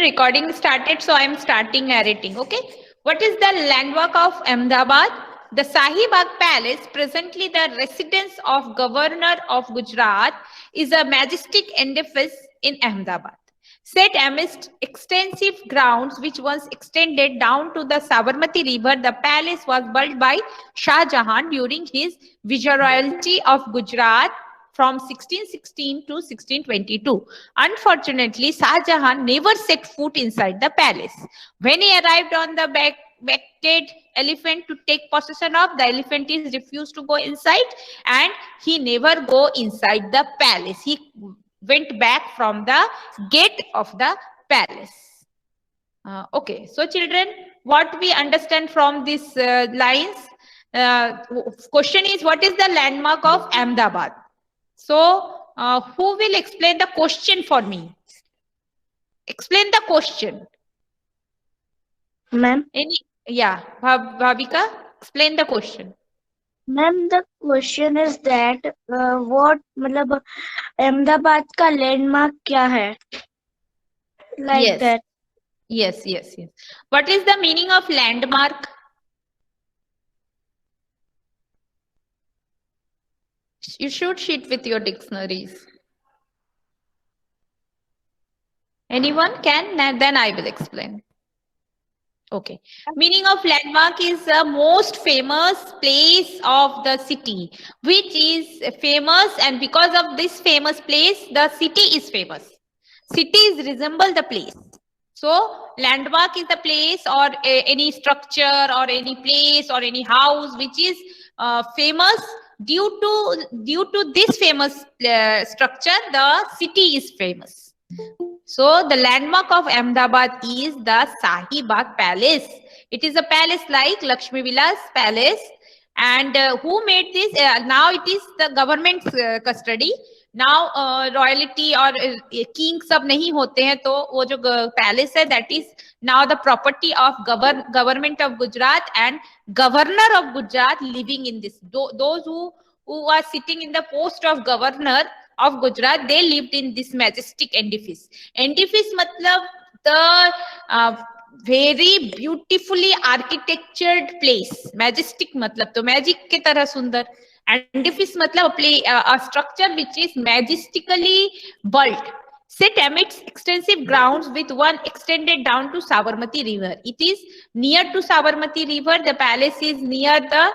recording started, so I am starting narrating. Okay. What is the landmark of Ahmedabad? The Sahibag Palace, presently the residence of Governor of Gujarat, is a majestic edifice in Ahmedabad. Set amidst extensive grounds which once extended down to the Sabarmati River, the palace was built by Shah Jahan during his viceroyalty of Gujarat from 1616 to 1622. Unfortunately, Shah Jahan never set foot inside the palace. When he arrived on the backed elephant to take possession of, the elephant is refused to go inside, and he never go inside the palace. He went back from the gate of the palace. Okay, so children, what we understand from these lines? Question is, what is the landmark of Ahmedabad? So, who will explain the question for me? Explain the question. Ma'am. Yeah, Bhavika, explain the question. Ma'am, the question is that what मतलब अहमदाबाद का landmark क्या है? Like Yes. that. Yes. What is the meaning of landmark? You should sheet with your dictionaries. Anyone can? Then I will explain. Okay. Meaning of landmark is the most famous place of the city, which is famous, and because of this famous place, the city is famous. Cities resemble the place. So landmark is the place or any structure or any place or any house which is famous due to this famous structure. The city is famous. So the landmark of Ahmedabad is the Sahibag Palace. It is a palace like Lakshmi Vilas Palace. And who made this? Now it is the government's custody. Now royalty or king सब नहीं होते हैं, तो वो जो palace है, that is now the property of government of Gujarat and governor of Gujarat living in this. Those who are sitting in the post of governor of Gujarat, they lived in this majestic edifice. Edifice matlab the very beautifully architectured place. Majestic matlab to magic ke tarah sundar. Edifice matlab a structure which is majestically built, set amidst extensive grounds with one extended down to Sabarmati River. It is near to Sabarmati River. The palace is near the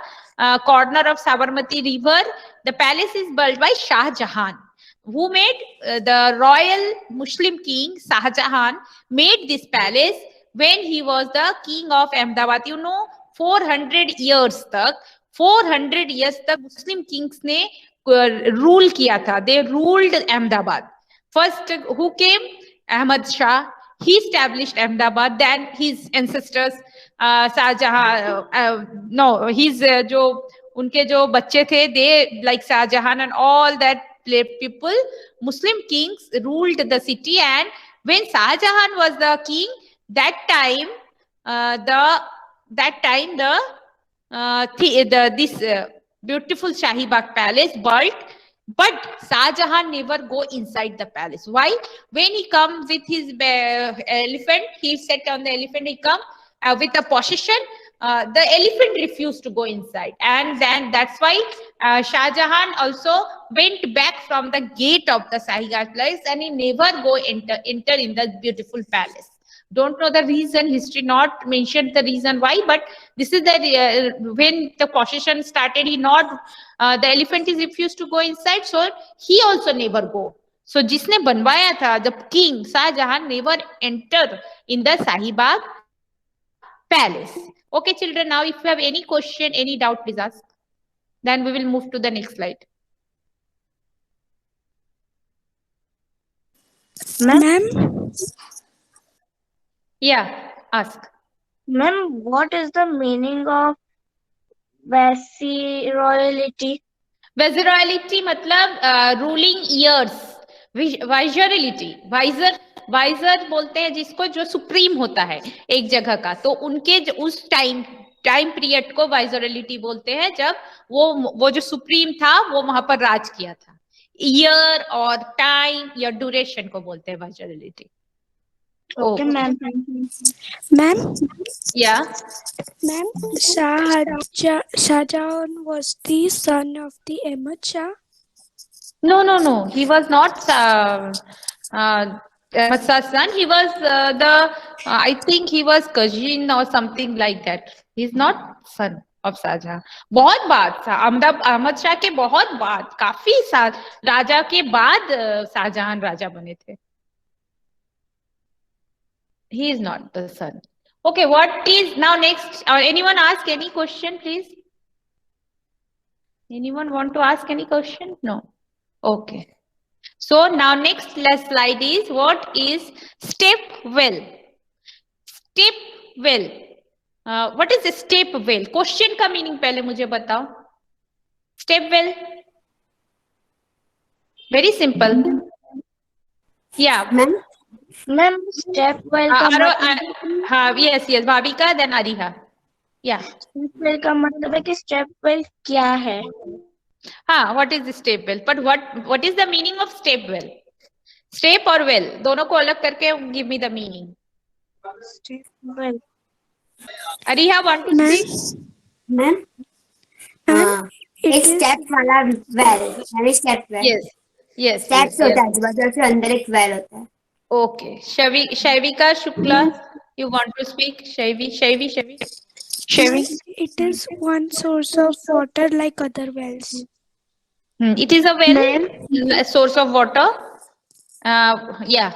corner of Sabarmati River. The palace is built by Shah Jahan, who made the royal Muslim king Shah Jahan made this palace when he was the king of Ahmedabad. 400 years तक 400 years तक Muslim kings ने rule किया था. They ruled Ahmedabad. First, who came? Ahmad Shah. He established Ahmedabad. Then his ancestors, Shah Jahan, no, his जो उनके जो बच्चे थे, they like Shah Jahan and all that people, Muslim kings ruled the city. And when Shah Jahan was the king, that time this beautiful Shahibag palace built, but Shah Jahan never go inside the palace. Why? When he come with his elephant, he sat on the elephant, he come with a possession, the elephant refused to go inside, and then that's why Shah Jahan also went back from the gate of the Sahibag palace, and he never go enter in the beautiful palace. Don't know the reason, history not mentioned the reason why, but this is the when the possession started, he not the elephant is refused to go inside, so he also never go. So जिसने बनवाया था, the king Shah Jahan never enter in the Sahibag palace. Okay children, now if you have any question, any doubt, please ask. Then we will move to the next slide. Ma'am? Yeah, ask. Ma'am, what is the meaning of viceroyalty? Viceroyalty मतलब ruling years. Viceroyalty, visor बोलते हैं जिसको जो supreme होता है एक जगह का, तो उनके उस टाइम पीरियड को वाइजरलिटी बोलते हैं, जब वो जो सुप्रीम था वो वहां पर राज किया था. ईयर और टाइम या ड्यूरेशन को बोलते हैं वाइजरलिटी. Okay, Okay. ma'am. Thank you. Ma'am, Yeah. ma'am, Shah Jahan was the son of the Ahmad Shah. No, no, no. He was not Ahmad Shah's son. He was I think he was cousin or something like that. He's not son of Shahjahan. बहुत बाद था अहमद शाह के बहुत बाद काफी साल राजा के बाद शाहजहां राजा बने थे. He is not the son. Okay, what is now next? Anyone ask any question, please? Anyone want to ask any question? No. Okay. So now next last slide is what is step well? Step well. What is a step well? Question का meaning पहले मुझे बताओ. Step well. Very simple. Yeah. Ma'am, step well का मतलब Yes, yes. Bhavika, then Ariha. Yeah. step well का मतलब है कि step well क्या है? What is the step well? But what is the meaning of step well? Step or well? दोनों को अलग करके give me the meaning. Step well. Ariha, want to Ma'am, speak? Ma'am ma'am, it एक is step वाला well यानी step well Yes. Yes. Steps yes, होता है yes. आजू बाजू और फिर अंदर एक वेल होता है. Okay. Shaivika Shukla, you want to speak? Shaivi. ma'am, it is one source of water like other wells. It is a well, a source of water. Yeah.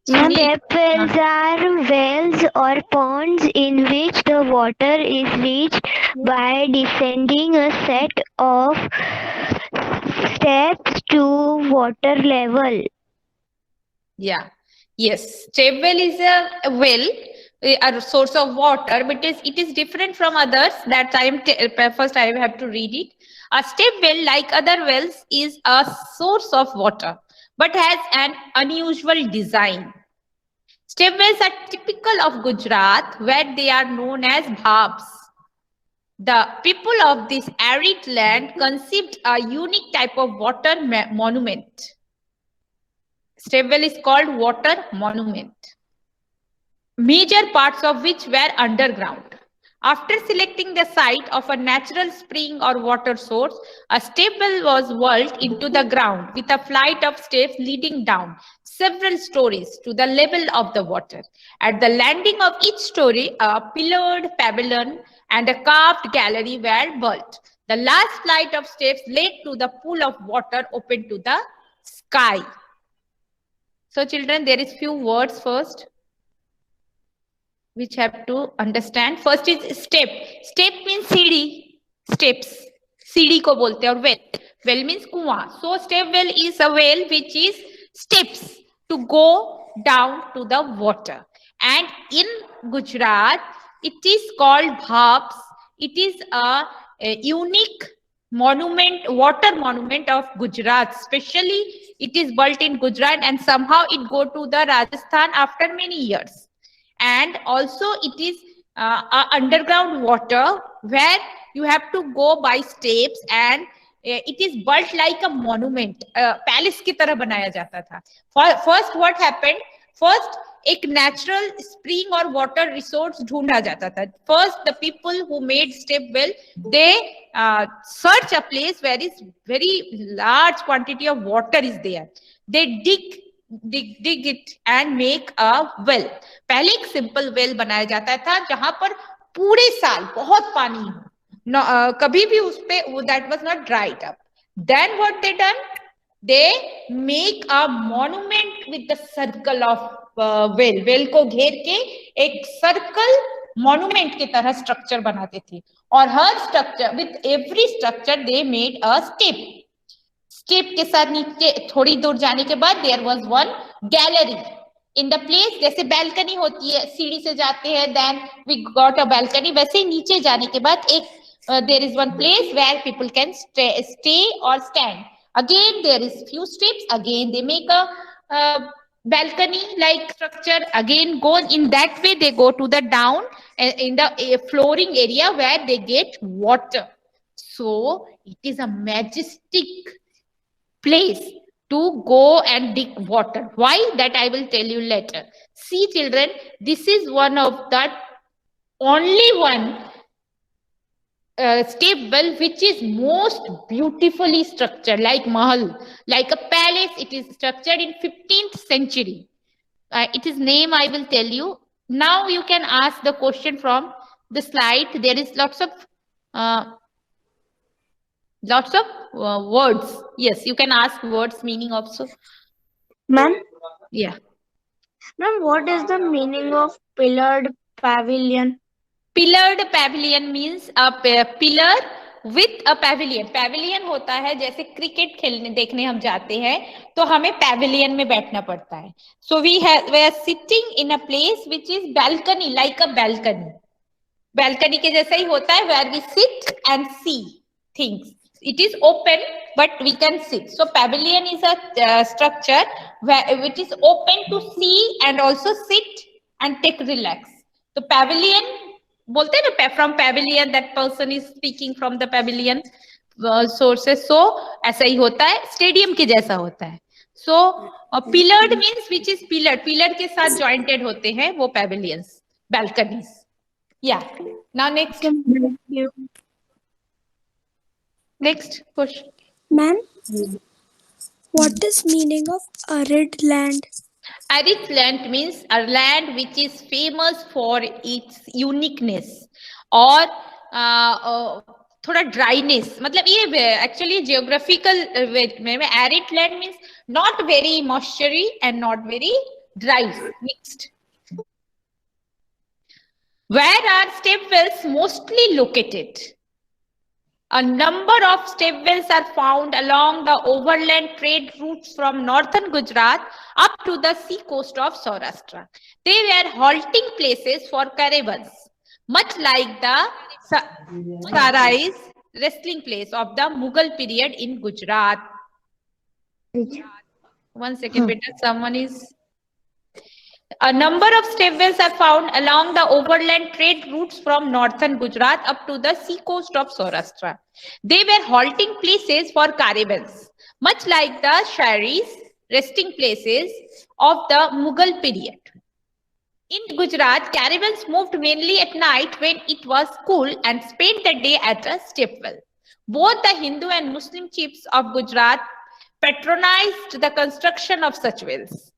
Ma'am, Sunil, step wells are wells or ponds in which the water is reached by descending a set of steps to water level. Yeah. Yes. Step well is a well, a source of water, but it is different from others. That first I have to read it. A step well, like other wells, is a source of water, but has an unusual design. Step wells are typical of Gujarat, where they are known as bhabs. The people of this arid land conceived a unique type of water monument. Step well is called water monument, major parts of which were underground. After selecting the site of a natural spring or water source, a step well was vaulted into the ground with a flight of steps leading down several stories to the level of the water. At the landing of each story, a pillared pavilion and a carved gallery were built. The last flight of steps led to the pool of water open to the sky. So children, there is few words first which have to understand. First is step. Step means सीढ़ी. Steps. सीढ़ी को बोलते हैं और well. Well means कुआं. So step well is a well which is steps to go down to the water. And in Gujarat, it is called bhabs. It is a unique monument, water monument of Gujarat. Especially, it is built in Gujarat and somehow it go to the Rajasthan after many years. And also it is underground water where you have to go by steps and it is built like a monument. Palace की तरह बनाया जाता था. First what happened? First एक natural spring or water resource ढूंढा जाता था. First the people who made step well, they search a place where is very large quantity of water is there. They dig it and make a well. पहले एक simple well बनाया जाता था जहां पर पूरे साल बहुत पानी हो. कभी भी उस पे that was not dried up. Then what they done? They make a monument with the circle of well. Well को घेर के एक circle monument की तरह structure बनाते थे. और हर structure, with every structure they made a step. Step के साथ नीचे थोड़ी दूर जाने के बाद there was one gallery. In the place जैसे balcony होती है, सीढ़ी से जाते हैं, then we got a balcony. वैसे ही नीचे जाने के बाद एक there is one place where people can stay or stand. Again there is few steps. Again they make a balcony like structure. Again go in that way. They go to the down in the flooring area where they get water. So it is a majestic place to go and dig water. Why? That I will tell you later. See, children, this is one of the only one step well which is most beautifully structured, like mahal, like a palace. It is structured in 15th century. It is name I will tell you. Now you can ask the question from the slide. There is lots of words. Yes, you can ask words meaning also. Ma'am, Yeah. ma'am, what is the meaning of pillared pavilion? Pillared pavilion means a pillar with a pavilion. Pavilion होता है जैसे cricket खेलने देखने हम जाते हैं तो हमें pavilion में बैठना पड़ता है. So we are sitting in a place which is balcony, like a balcony. Balcony के जैसा ही होता है where we sit and see things. It is open but we can sit. So pavilion is a structure which is open to see and also sit and take relax. So pavilion बोलते हैं ना, from pavilion, that person is speaking from the pavilion sources. So ऐसा ही होता है, stadium के जैसा होता है. So pillared means which is pillared. Pillar के साथ jointed होते हैं वो pavilions, balconies. Yeah. Now next. Next question. Ma'am, what is meaning of arid land? Arid land means a land which is famous for its uniqueness और थोड़ा dryness. मतलब ये actually geographical में arid land means not very moistury and not very dry, mixed. Where are step wells mostly located? A number of step wells are found along the overland trade routes from northern Gujarat up to the sea coast of Saurashtra. They were halting places for caravans, much like the Sarais wrestling place of the Mughal period in Gujarat. 1 second, beta. Someone is... A number of step wells are found along the overland trade routes from northern Gujarat up to the sea coast of Saurashtra. They were halting places for caravans, much like the Shairis, resting places of the Mughal period. In Gujarat, caravans moved mainly at night when it was cool and spent the day at a step well. Both the Hindu and Muslim chiefs of Gujarat patronized the construction of such wells.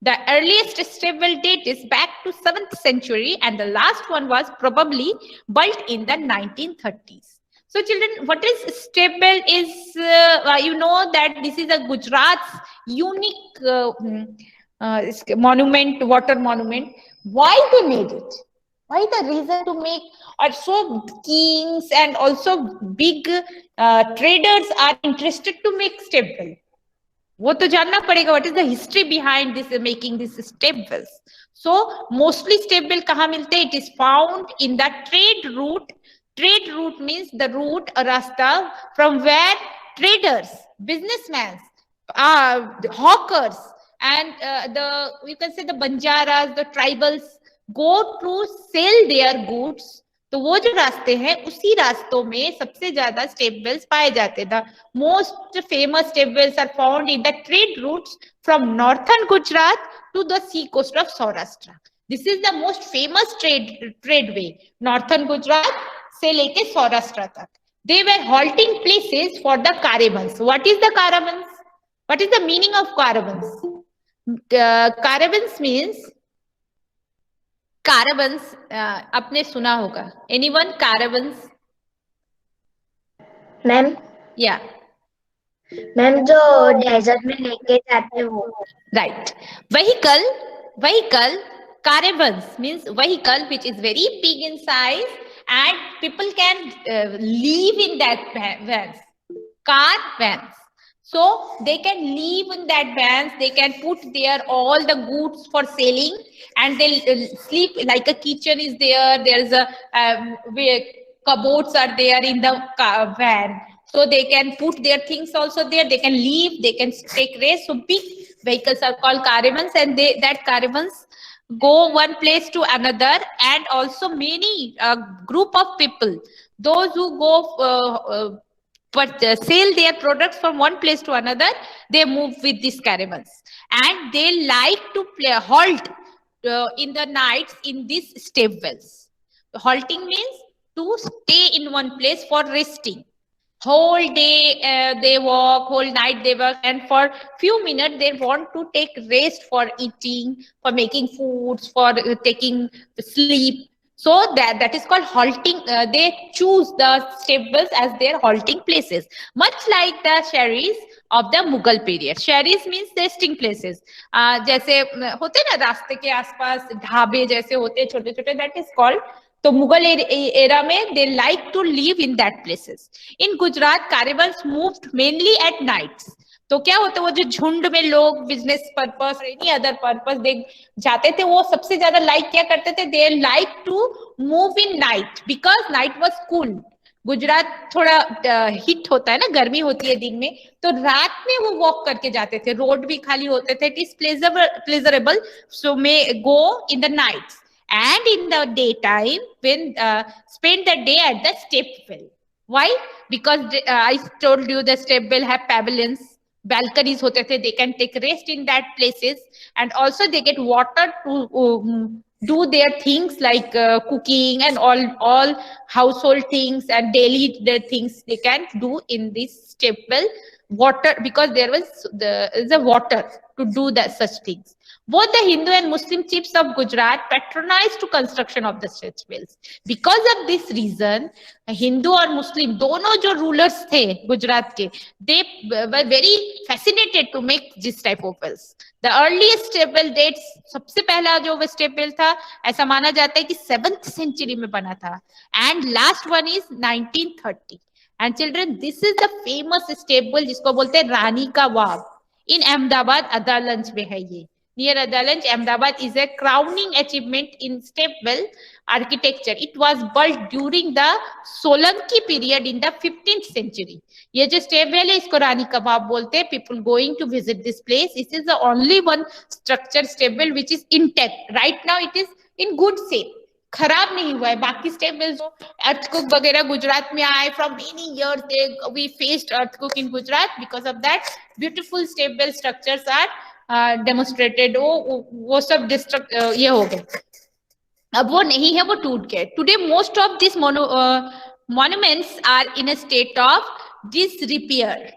The earliest step well date is back to 7th century and the last one was probably built in the 1930s. So children, what is step well is, you know that this is a Gujarat's unique monument, water monument. Why they made it? Why the reason to make? Also kings and also big traders are interested to make step well. वो तो जानना पड़ेगा what is the history behind this making this step wells. So mostly step well कहाँ मिलते हैं? It is found in the trade route. Trade route means the route, a rasta from where traders, businessmen, hawkers, and you can say the banjaras, the tribals go to sell their goods. तो वो जो रास्ते हैं उसी रास्तों में सबसे ज्यादा स्टेप वेल्स पाए जाते थे. Most famous step wells are found in the trade routes from northern Gujarat to the sea coast of Saurashtra. This is the most famous trade way, northern Gujarat से लेके सौराष्ट्र तक. They were halting places for the caravans. What is the caravans? What is the meaning of caravans? Caravans means caravans. आपने सुना होगा. Anyone? Caravans? Ma'am, Yeah. Ma'am जो desert में लेके जाते हैं वो. Right. Vehicle, caravans means vehicle which is very big in size and people can live in that vans. Car vans. So they can live in that vans, they can put there all the goods for selling and they'll sleep like a kitchen is there, there's a cupboards are there in the van. So they can put their things also there, they can leave, they can take rest. So big vehicles are called caravans and that caravans go one place to another and also many group of people. Those who go sell their products from one place to another, they move with these caravans, and they like to halt in the nights in these stepwells. Halting means to stay in one place for resting. Whole day they walk, whole night they work, and for few minutes they want to take rest for eating, for making foods, for taking sleep. So that is called halting. They choose the stepwells as their halting places, much like the sherries of the Mughal period. Sherries means resting places. जैसे होते ना रास्ते के आसपास ढाबे जैसे होते छोटे छोटे, that is called. तो मुगल एरा में they like to live in that places. In Gujarat, caravans moved mainly at nights. तो क्या होता है, वो जो झुंड में लोग बिजनेस पर्पस और एनी अदर पर्पस देख जाते थे, वो सबसे ज्यादा लाइक क्या करते थे, they like to move in night because night was cool. Gujarat थोड़ा हिट होता है ना, गर्मी होती है दिन में, तो रात में वो वॉक करके जाते थे, रोड भी खाली होते थे, it is pleasurable, so may go in the nights and in the daytime when spend the day at the stepwell. Why? Because I told you the stepwell have pavilions, balconies hote the, they can take rest in that places, and also they get water to do their things like cooking and all household things and daily their things they can do in this stepwell. Water, because there was the water to do that such things. Both the Hindu and Muslim chiefs of Gujarat patronized to construction of the stepwells. Because of this reason, Hindu और Muslim दोनों जो rulers थे गुजरात के, they were very fascinated to make this type of wells. The earliest stepwell dates, सबसे पहला जो stepwell था, ऐसा माना जाता है कि 7th century में बना था, and last one is 1930. And children, this is the famous stepwell जिसको बोलते हैं रानी का वाव. In Ahmedabad, Adalaj में है ये. Near Adalaj, Ahmedabad is a crowning achievement in stepwell architecture. It was built during the Solanki period in the 15th century. ये जो stepwell है इसको रानी का वाव बोलते हैं. People going to visit this place. This is the only one structure stepwell which is intact. Right now it is in good shape. खराब नहीं हुआ है. बाकी stepwells जो earthquake वगैरह गुजरात में आए from many years, we faced earthquake in Gujarat. Because of that, beautiful stepwell structures are demonstrated. वो सब ये हो गए. अब वो नहीं है, वो टूट गए. Today most of these monuments are in a state of disrepair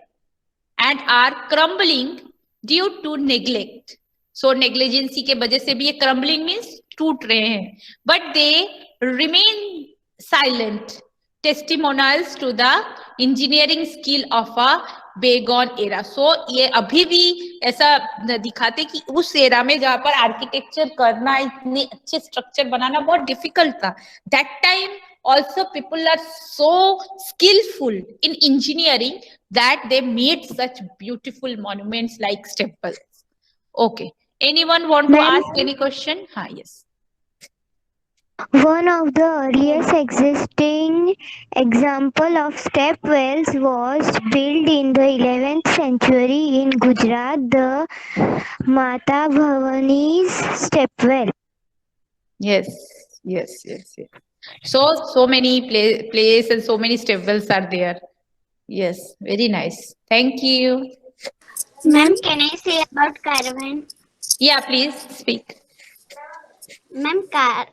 and are crumbling due to neglect. So negligence के वजह से भी ये crumbling means टूट रहे हैं. But they remain silent testimonials to the engineering skill of a bygone era. So ये अभी भी ऐसा दिखाते कि उस एरा में जहाँ पर आर्किटेक्चर करना, इतने अच्छे स्ट्रक्चर बनाना बहुत डिफिकल्ट था. That time also people are so skillful in engineering that they made such beautiful monuments like stepwells. Okay. Anyone want to ask any question? Yes. One of the earliest existing example of stepwells was built in the 11th century in Gujarat, the Mata Bhavani's stepwell. Yes. So many places and so many stepwells are there. Yes, very nice. Thank you. Ma'am, can I say about caravan? Yeah, please speak. Ma'am,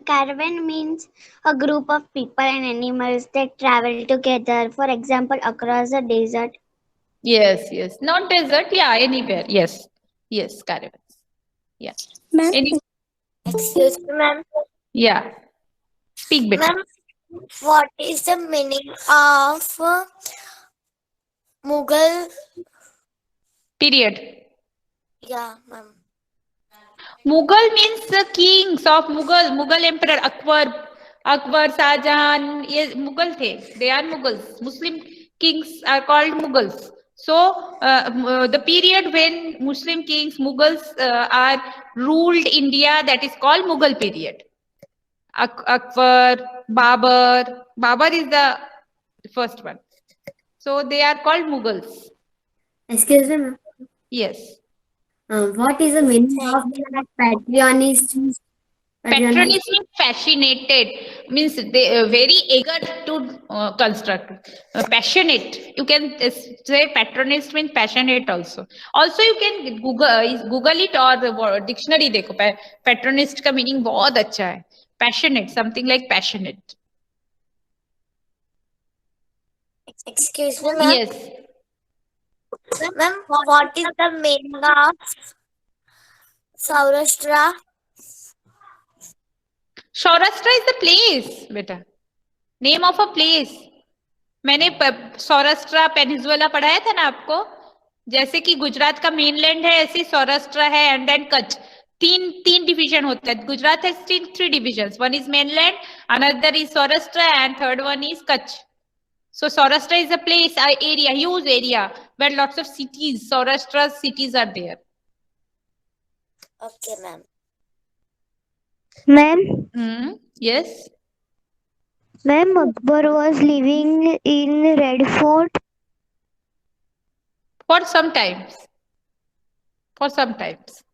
caravan means a group of people and animals that travel together, for example, across the desert. Yes. Not desert, yeah, anywhere. Yes, caravans. Yeah. Ma'am, Excuse me, ma'am. Yeah. Speak better. Ma'am, what is the meaning of Mughal? Period. Yeah, ma'am. Mughal means the kings of Mughal emperor Akbar, Shah Jahan. Ye Mughal the. They are Mughals. Muslim kings are called Mughals. So the period when Muslim kings, Mughals are ruled India, that is called Mughal period. Akbar, Babur. Babur is the first one. So they are called Mughals. Excuse me, ma'am. Yes. What is the meaning of the patronist? Patronage means fascinated, means they very eager to construct. Passionate. You can say patronage means passionate also. Also you can Google it or dictionary देखो. Patronist का meaning बहुत अच्छा है. Passionate, something like passionate. Excuse me, ma'am. Yes. Ma'am, what is the meaning of Saurashtra? Saurashtra is the place, बेटा. Name of a place. मैंने Saurashtra peninsula पढ़ाया था ना आपको. जैसे कि गुजरात का मेनलैंड है, ऐसे सौराष्ट्र है एंड देन कच्छ. तीन डिवीजन होता है. Gujarat has three divisions. One is mainland, another is Saurashtra and third one is Kutch. So Saurashtra is a place, area, huge area where lots of cities, Saurashtra cities are there. Okay, ma'am. Ma'am, Yes. ma'am, Akbar was living in Red Fort. For some times.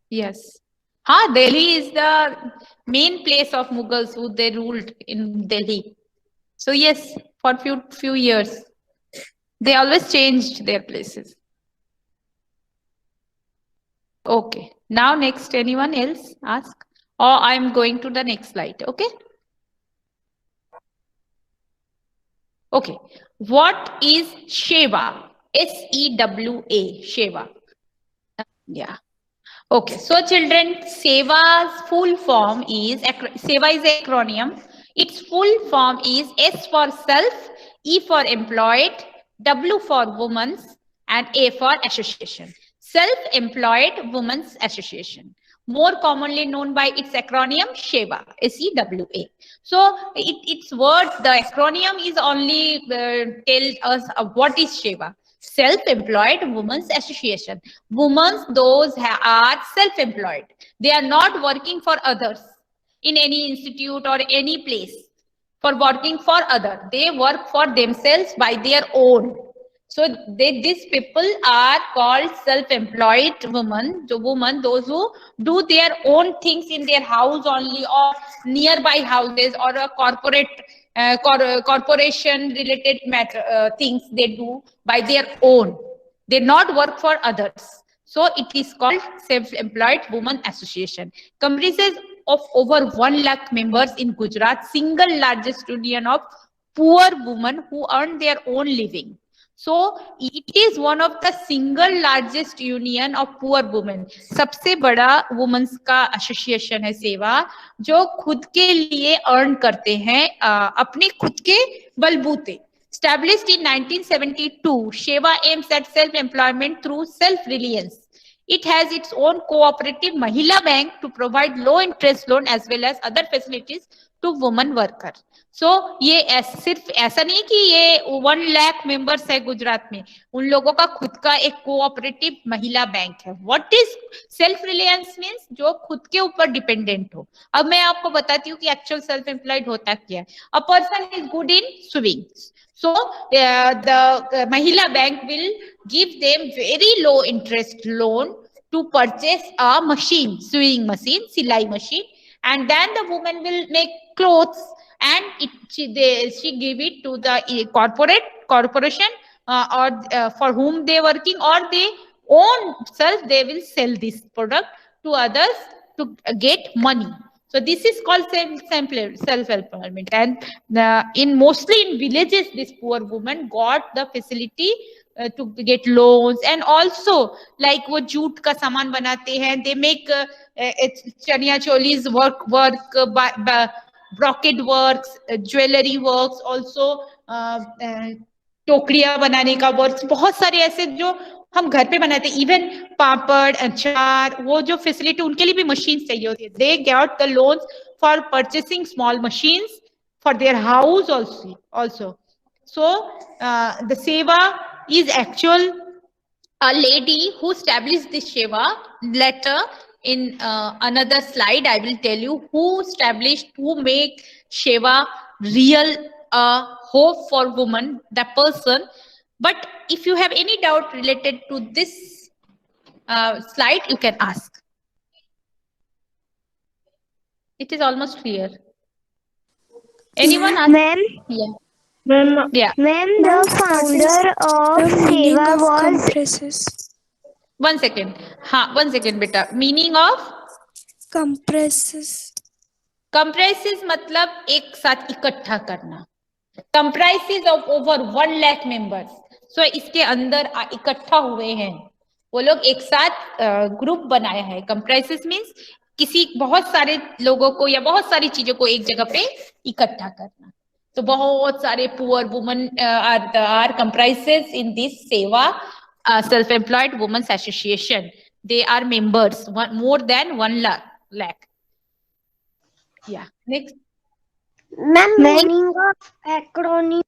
Yes. Delhi is the main place of Mughals who they ruled in Delhi. So yes, for few years. They always changed their places. Okay. Now next, anyone else ask? Or I'm going to the next slide. Okay. Okay. What is Seva? S-E-W-A. Seva. Yeah. Okay. So children, Seva's full form is, Seva is an acronym. Its full form is S for self, E for employed, W for women's, and A for association. Self-Employed Women's Association, more commonly known by its acronym SEWA, S-E-W-A. So its word, the acronym is only tells us what is SEWA. Self-Employed Women's Association. Women, those are self-employed. They are not working for others in any institute or any place for working for others. They work for themselves by their own. So these people are called self-employed women. So women, those who do their own things in their house only or nearby houses or a corporation related matter things they do by their own. They not work for others. So it is called Self-Employed Women Association. Comprises of over 1 lakh members in Gujarat, single largest union of poor women who earn their own living. So it is one of the single largest union of poor women. सबसे बड़ा women's का association है सेवा, जो खुद के लिए earn करते हैं अपने खुद के बलबूते. Established in 1972, Seva aims at self-employment through self-reliance. It has its own cooperative Mahila Bank to provide low-interest loan as well as other facilities to women workers. So ये सिर्फ ऐसा नहीं कि ये 1 लाख मेंबर्स है गुजरात में, उन लोगों का खुद का एक कोऑपरेटिव महिला बैंक है. What is self reliance means? जो खुद के ऊपर डिपेंडेंट हो. अब मैं आपको बताती हूँ कि एक्चुअल सेल्फ एम्प्लॉयड होता क्या है. A person is good in swimming, so the Mahila Bank will give them very low interest loan to purchase a machine, sewing machine, silai machine, and then the woman will make clothes and she give it to the corporation or for whom they working, or they own self they will sell this product to others to get money. So this is called self-employment, and in mostly in villages, this poor woman got the facility to get loans, and also like वो jute का सामान बनाते हैं, they make chaniya cholis work, brocade works, jewelry works, also टोकरियां बनाने का works, बहुत सारे ऐसे जो हम घर पे बनाते हैं. इवन पापड़, अचार, वो जो फैसिलिटी उनके लिए भी मशीन चाहिए होती है. They get the loans for purchasing small machines for their house also. So the Seva is actual a lady who established this Seva. Later in another slide I will tell you who make Seva real hope for women, the person. But if you have any doubt related to this slide, you can ask. It is almost clear. Anyone? Ma'am, Yeah. Ma'am, Yeah. ma'am, the founder of The meaning Seva of was compresses. 1 second. हाँ, 1 second बेटा. Meaning of Compresses. comprises मतलब एक साथ इकट्ठा करना. Comprises of over 1 lakh members. So इसके अंदर इकट्ठा हुए हैं. वो लोग एक साथ ग्रुप बनाया है. Comprises means किसी बहुत सारे लोगों को या बहुत सारी चीजों को एक जगह पे इकट्ठा करना. तो बहुत सारे poor woman are comprises in this Seva self-employed women's association. They are members, more than 1 lakh. Yeah. Next. Ma'am, meaning of acronym.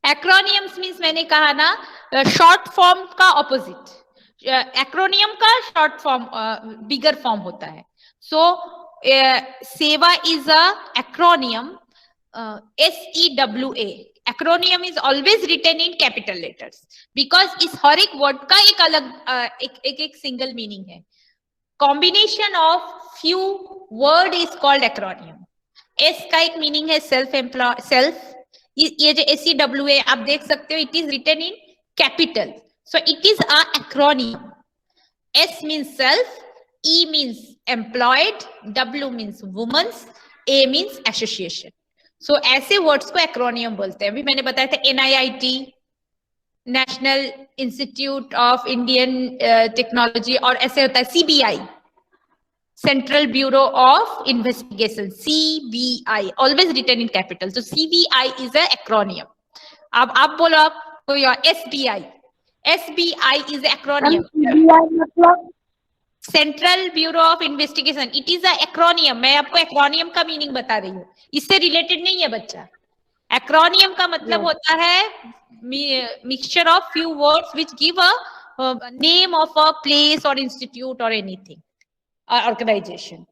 Acronyms means मैंने कहा ना short form का opposite. Acronym का short form bigger form होता है. So Seva is a acronym. SEWA. Acronym is always written in capital letters because इस हर एक word का एक अलग एक single meaning है. Combination of few word is called acronym. S का एक meaning है self. ये जो SEWA आप देख सकते हो, it is written in capital. So it is a acronym. S means self, E means employed, W means women's, A means association. So ऐसे words को acronym बोलते हैं. अभी मैंने बताया था NIIT, National Institute of Indian Technology, और ऐसे होता है CBI, Central Bureau of Investigation, CBI, always written in capital. So CBI is an acronym. अब आप बोलो आप कोई और SBI. SBI is an acronym. Central Bureau of Investigation. It is an acronym. मैं आपको acronym का meaning बता रही हूँ. इससे related नहीं है बच्चा. Acronym का मतलब होता है mixture of few words which give a name of a place or institute or anything. Organization.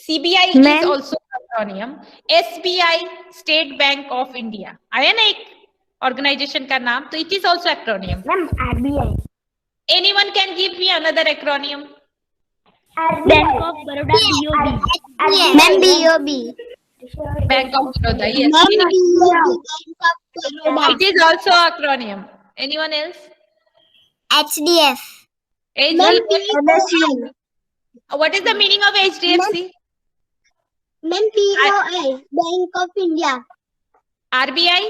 CBI is also acronym. SBI, State Bank of India. आया ना एक organization का नाम, तो it is also acronym. Ma'am, RBI. Anyone can give me another acronym? Bank of Baroda, BOB. Ma'am, BOB. Bank of Baroda. Yes. It is also acronym. Anyone else? HDF. HDFC. What is the meaning of HDFC? Ma'am, POI. Bank of India. RBI?